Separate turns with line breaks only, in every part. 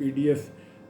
PDF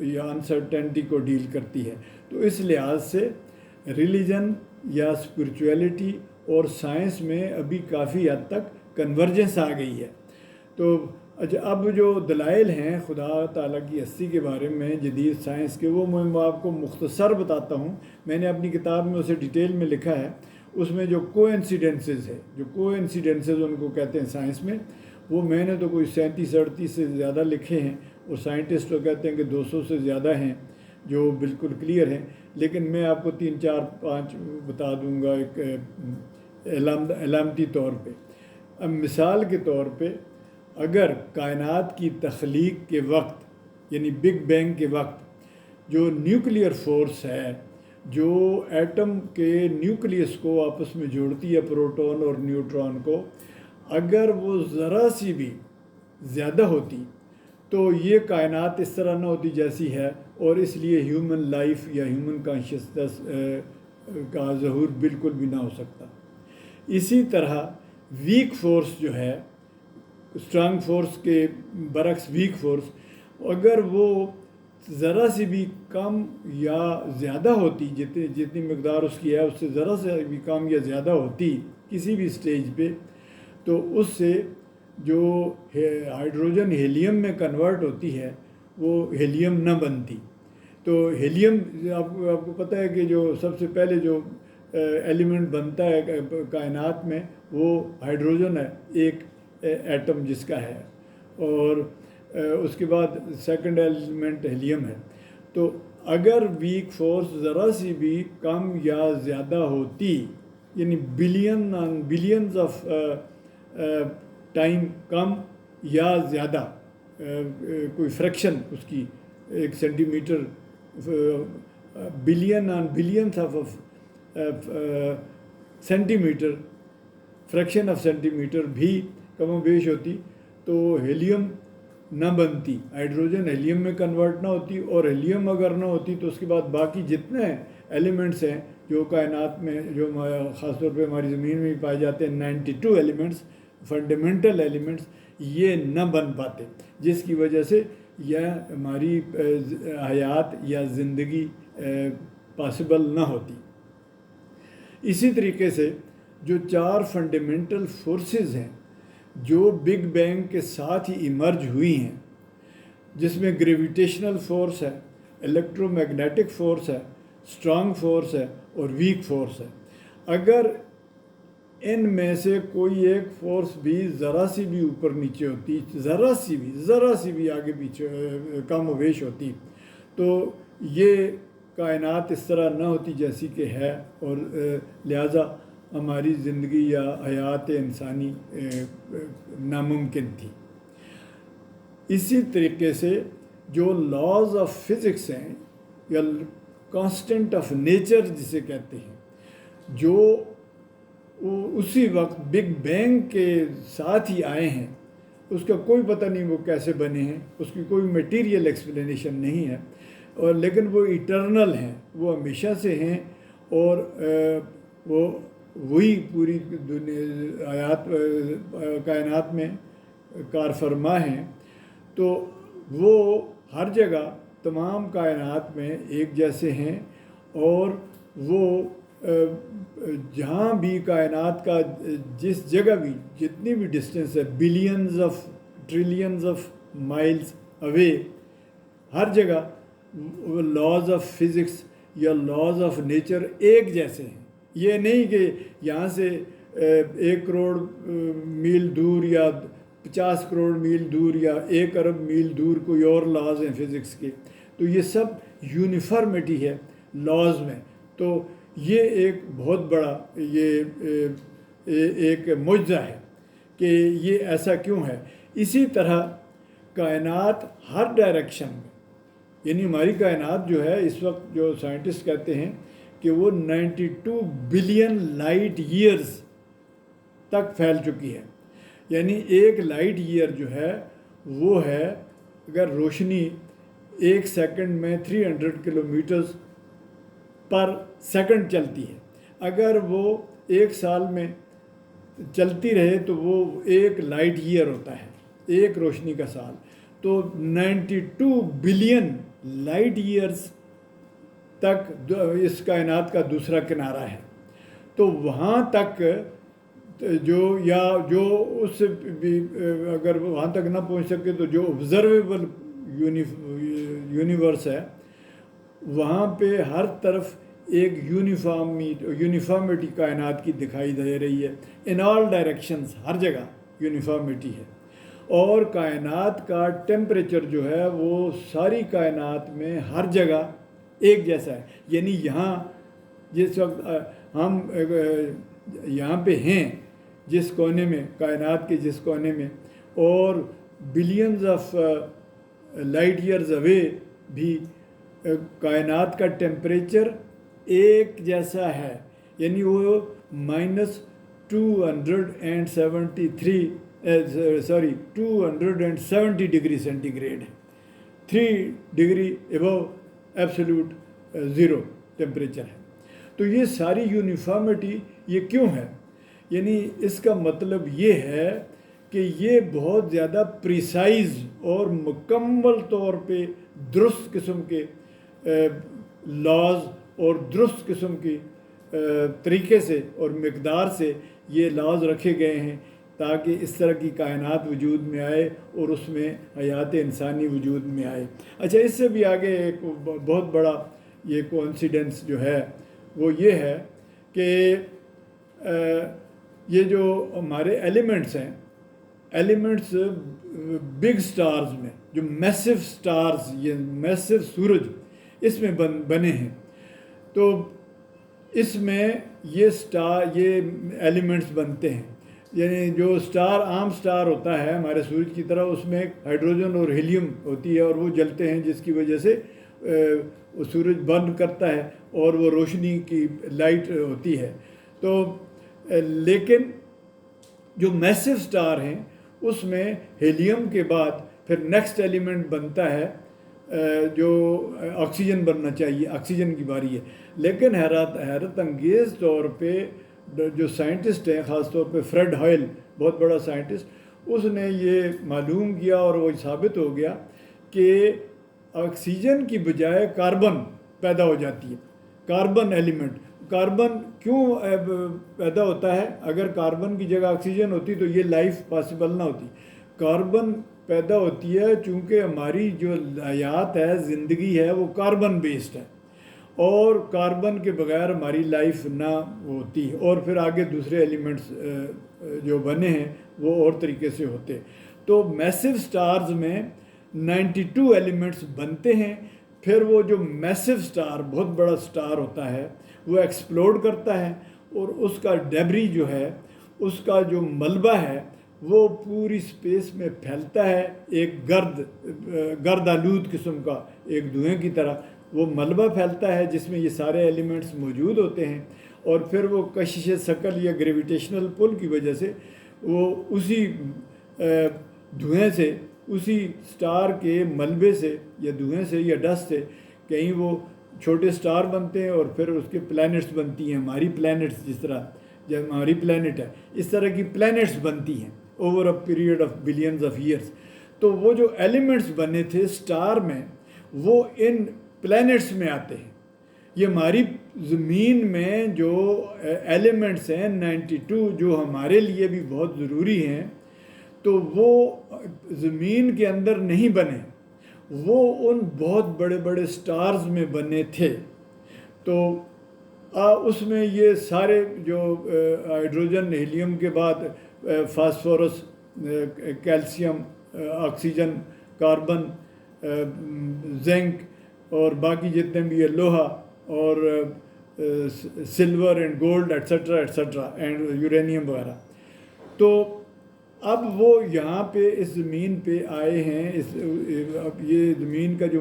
یا uncertainty کو deal کرتی ہے. تو اس لحاظ سے ریلیجن یا اسپرچویلٹی اور سائنس میں ابھی کافی حد تک کنورجنس آ گئی ہے. تو اب جو دلائل ہیں خدا تعالیٰ کی ہستی کے بارے میں جدید سائنس کے، وہ میں آپ کو مختصر بتاتا ہوں. میں نے اپنی کتاب میں اسے ڈیٹیل میں لکھا ہے. اس میں جو کو انسیڈنسز ہے، جو کو انسیڈنسز ان کو کہتے ہیں سائنس میں، وہ میں نے تو کوئی 37-38 سے زیادہ لکھے ہیں، اور سائنٹسٹ تو کہتے ہیں کہ 200 سے زیادہ ہیں جو بالکل کلیئر ہیں. لیکن میں آپ کو 3-4-5 بتا دوں گا ایک علامتی طور پہ. اب مثال کے طور پہ اگر کائنات کی تخلیق کے وقت یعنی بگ بینگ کے وقت جو نیوکلیئر فورس ہے جو ایٹم کے نیوکلیس کو آپس میں جوڑتی ہے، پروٹون اور نیوٹران کو، اگر وہ ذرا سی بھی زیادہ ہوتی تو یہ کائنات اس طرح نہ ہوتی جیسی ہے، اور اس لیے ہیومن لائف یا ہیومن کانشیسنس کا ظہور بالکل بھی نہ ہو سکتا. اسی طرح ویک فورس جو ہے، اسٹرانگ فورس کے برعکس ویک فورس، اگر وہ ذرا سی بھی کم یا زیادہ ہوتی، جتنی مقدار اس کی ہے اس سے ذرا سے بھی کم یا زیادہ ہوتی کسی بھی سٹیج پہ، تو اس سے جو ہائیڈروجن ہیلیم میں کنورٹ ہوتی ہے وہ ہیلیم نہ بنتی. تو ہیلیم آپ کو پتہ ہے کہ جو سب سے پہلے جو ایلیمنٹ بنتا ہے کائنات میں وہ ہائیڈروجن ہے، ایک ایٹم جس کا ہے، اور اس کے بعد سیکنڈ ایلیمنٹ ہیلیم ہے. تو اگر ویک فورس ذرا سی بھی کم یا زیادہ ہوتی، یعنی بلینز آف ٹائم کم یا زیادہ، کوئی فریکشن اس کی 1 centimetre, balance of centimetre, friction of centimetre بھی کم و بیش ہوتی تو ہیلیم نہ بنتی، ہائیڈروجن ہیلیم میں کنورٹ نہ ہوتی. اور ہیلیم اگر نہ ہوتی تو اس کے بعد باقی جتنے ایلیمنٹس ہیں جو کائنات میں، جو خاص طور پہ ہماری زمین میں بھی پائے جاتے ہیں، 92 ایلیمنٹس، فنڈامنٹل ایلیمنٹس، یہ نہ بن پاتے، جس کی وجہ سے یہ ہماری حیات یا زندگی پاسبل نہ ہوتی. اسی طریقے سے جو 4 فنڈامنٹل فورسز ہیں جو بگ بینگ کے ساتھ ہی ایمرج ہوئی ہیں، جس میں گریویٹیشنل فورس ہے، الیکٹرو میگنیٹک فورس ہے، اسٹرانگ فورس ہے اور ویک فورس ہے، اگر ان میں سے کوئی ایک فورس بھی ذرا سی بھی اوپر نیچے ہوتی، ذرا سی بھی آگے پیچھے کم و بیش ہوتی، تو یہ کائنات اس طرح نہ ہوتی جیسی کہ ہے، اور لہٰذا ہماری زندگی یا حیات انسانی ناممکن تھی. اسی طریقے سے جو لاز آف فزکس ہیں یا کانسٹنٹ آف نیچر جسے کہتے ہیں، جو اسی وقت بگ بینگ کے ساتھ ہی آئے ہیں، اس کا کوئی پتہ نہیں وہ کیسے بنے ہیں، اس کی کوئی میٹیریل ایکسپلینیشن نہیں ہے، اور لیکن وہ ایٹرنل ہیں، وہ ہمیشہ سے ہیں، اور وہی پوری دنیا کائنات میں کار فرما ہیں. تو وہ ہر جگہ تمام کائنات میں ایک جیسے ہیں، اور وہ جہاں بھی کائنات کا جس جگہ بھی جتنی بھی ڈسٹینس ہے، billions of trillions of miles away, ہر جگہ لاز آف فزکس یا لاز آف نیچر ایک جیسے ہیں. یہ نہیں کہ یہاں سے 1 کروڑ میل دور یا 50 کروڑ میل دور یا 1 ارب میل دور کوئی اور لاز ہیں فزکس کے، تو یہ سب یونیفارمٹی ہے لاز میں. تو یہ ایک بہت بڑا ایک معجزہ ہے کہ یہ ایسا کیوں ہے. اسی طرح کائنات ہر ڈائریکشن میں، یعنی ہماری کائنات جو ہے اس وقت جو سائنٹسٹ کہتے ہیں کہ وہ 92 بلین لائٹ ایئرز تک پھیل چکی ہے. یعنی 1 لائٹ ایئر جو ہے وہ ہے، اگر روشنی 1 سیکنڈ میں 300 کلومیٹرز پر سیکنڈ چلتی ہے، اگر وہ 1 سال میں چلتی رہے تو وہ 1 لائٹ ایئر ہوتا ہے، 1 روشنی کا سال. تو 92 بلین لائٹ ایئرز تک اس کائنات کا دوسرا کنارہ ہے. تو وہاں تک جو اس سے بھی اگر وہاں تک نہ پہنچ سکے تو جو آبزرویبل یونیورس ہے وہاں پہ ہر طرف ایک یونیفارمٹی کائنات کی دکھائی دے رہی ہے. ان آل ڈائریکشنز ہر جگہ یونیفارمٹی ہے. اور کائنات کا ٹیمپریچر جو ہے وہ ساری کائنات میں ہر جگہ ایک جیسا ہے. یعنی یہاں جس وقت ہم یہاں پہ ہیں جس کونے میں کائنات کے جس کونے میں اور بلینز آف لائٹ ایئرز اوے بھی کائنات کا ٹیمپریچر ایک جیسا ہے. یعنی وہ -270 ڈگری سینٹی گریڈ ہے, 3 degree above absolute zero temperature ہے. تو یہ ساری یونیفارمٹی یہ کیوں ہے؟ یعنی اس کا مطلب یہ ہے کہ یہ بہت زیادہ پریسائز اور مکمل طور پہ درست قسم کے لاز اور درست قسم کی طریقے سے اور مقدار سے یہ لاز رکھے گئے ہیں تاکہ اس طرح کی کائنات وجود میں آئے اور اس میں حیات انسانی وجود میں آئے. اچھا, اس سے بھی آگے ایک بہت بڑا یہ کوانسیڈنس جو ہے وہ یہ ہے کہ یہ جو ہمارے ایلیمنٹس ہیں, ایلیمنٹس بگ سٹارز میں جو میسو سٹارز, یہ میسو سورج اس میں بنے ہیں. تو اس میں یہ ایلیمنٹس بنتے ہیں. یعنی جو عام سٹار ہوتا ہے ہمارے سورج کی طرح, اس میں ہائیڈروجن اور ہیلیم ہوتی ہے اور وہ جلتے ہیں جس کی وجہ سے سورج برن کرتا ہے اور وہ روشنی کی لائٹ ہوتی ہے. تو لیکن جو میسو سٹار ہیں اس میں ہیلیم کے بعد پھر نیکسٹ ایلیمنٹ بنتا ہے جو آکسیجن بننا چاہیے, آکسیجن کی باری ہے. لیکن حیرت انگیز طور پہ جو سائنٹسٹ ہیں, خاص طور پہ فریڈ ہائل, بہت بڑا سائنٹسٹ, اس نے یہ معلوم کیا اور وہ ثابت ہو گیا کہ آکسیجن کی بجائے کاربن پیدا ہو جاتی ہے. کاربن ایلیمنٹ, کاربن کیوں پیدا ہوتا ہے؟ اگر کاربن کی جگہ آکسیجن ہوتی تو یہ لائف پاسبل نہ ہوتی. کاربن پیدا ہوتی ہے چونکہ ہماری جو حیات ہے, زندگی ہے, وہ کاربن بیسڈ ہے اور کاربن کے بغیر ہماری لائف نہ ہوتی. اور پھر آگے دوسرے ایلیمنٹس جو بنے ہیں وہ اور طریقے سے ہوتے. تو میسو سٹارز میں 92 ایلیمنٹس بنتے ہیں. پھر وہ جو میسو سٹار, بہت بڑا سٹار ہوتا ہے, وہ ایکسپلوڈ کرتا ہے اور اس کا ڈیبری جو ہے, اس کا جو ملبہ ہے وہ پوری اسپیس میں پھیلتا ہے. ایک گرد آلود قسم کا ایک دھوئیں کی طرح وہ ملبہ پھیلتا ہے جس میں یہ سارے ایلیمنٹس موجود ہوتے ہیں. اور پھر وہ کشش ثقل یا گریویٹیشنل پل کی وجہ سے وہ اسی دھوئیں سے, اسی سٹار کے ملبے سے یا دھوئیں سے یا ڈسٹ سے کہیں وہ چھوٹے سٹار بنتے ہیں اور پھر اس کے پلینٹس بنتی ہیں. ہماری پلینٹس جس طرح جب ہماری پلینٹ ہے اس طرح کی پلینٹس بنتی ہیں over a period of billions of years. تو وہ جو ایلیمنٹس بنے تھے سٹار میں وہ ان پلینٹس میں آتے ہیں. یہ ہماری زمین میں جو ایلیمنٹس ہیں 92 جو ہمارے لیے بھی بہت ضروری ہیں, تو وہ زمین کے اندر نہیں بنے, وہ ان بہت بڑے بڑے سٹارز میں بنے تھے. تو اس میں یہ سارے جو ہائیڈروجن, ہیلیم کے بعد phosphorus, calcium, oxygen, carbon, zinc اور باقی جتنے بھی لوہا اور silver and gold etcetera etcetera and uranium وغیرہ. تو اب وہ یہاں پہ اس زمین پہ آئے ہیں. اب یہ زمین کا جو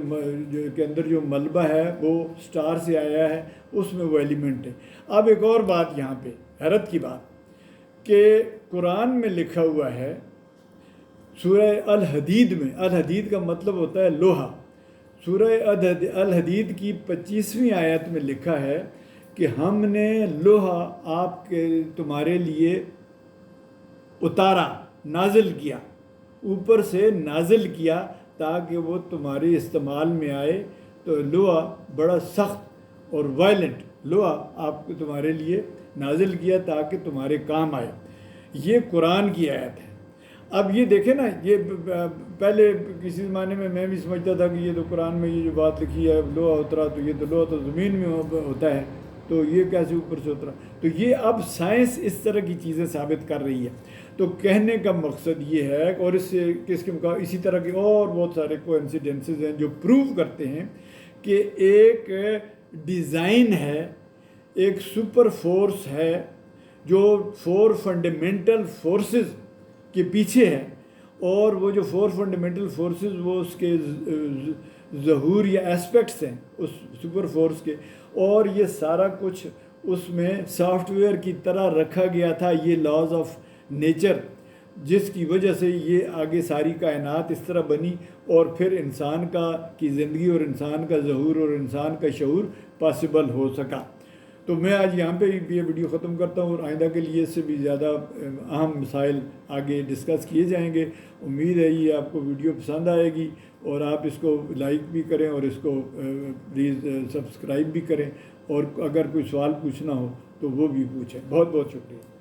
کے اندر جو ملبہ ہے وہ سٹار سے آیا ہے, اس میں وہ ایلیمنٹ ہے. اب ایک اور بات یہاں پہ حیرت کی بات کہ قرآن میں لکھا ہوا ہے سورہ الحدید میں, الحدید کا مطلب ہوتا ہے لوہا. سورہ الحدید کی 25ویں آیت میں لکھا ہے کہ ہم نے لوہا تمہارے لیے اتارا, نازل کیا, اوپر سے نازل کیا تاکہ وہ تمہارے استعمال میں آئے، تو لوہا بڑا سخت اور وائلنٹ لوہا آپ کو تمہارے لیے نازل کیا تاکہ تمہارے کام آئے۔ یہ قرآن کی آیت ہے۔ اب یہ دیکھیں نا، یہ پہلے کسی زمانے میں بھی سمجھتا تھا کہ یہ تو قرآن میں یہ جو بات لکھی ہے لوہا اترا، تو یہ تو لوہا تو زمین میں ہوتا ہے، تو یہ کیسے اوپر سے اترا؟ تو یہ اب سائنس اس طرح کی چیزیں ثابت کر رہی ہے۔ تو کہنے کا مقصد یہ ہے، اور اس سے کس کے مقابلے اسی طرح کے اور بہت سارے کوئنسیڈنسز ہیں جو پروو کرتے ہیں کہ ایک ڈیزائن ہے، ایک سپر فورس ہے جو 4 فنڈامنٹل فورسز کے پیچھے ہے، اور وہ جو 4 فنڈامنٹل فورسز وہ اس کے ظہور یا ایسپیکٹس ہیں اس سپر فورس کے، اور یہ سارا کچھ اس میں سافٹ ویئر کی طرح رکھا گیا تھا، یہ لاز آف نیچر، جس کی وجہ سے یہ آگے ساری کائنات اس طرح بنی، اور پھر انسان کی زندگی اور انسان کا ظہور اور انسان کا شعور پاسبل ہو سکا۔ تو میں آج یہاں پہ یہ ویڈیو ختم کرتا ہوں، اور آئندہ کے لیے اس سے بھی زیادہ اہم مسائل آگے ڈسکس کیے جائیں گے۔ امید ہے یہ آپ کو ویڈیو پسند آئے گی، اور آپ اس کو لائک بھی کریں اور اس کو پلیز سبسکرائب بھی کریں، اور اگر کوئی سوال پوچھنا ہو تو وہ بھی پوچھیں۔ بہت بہت شکریہ۔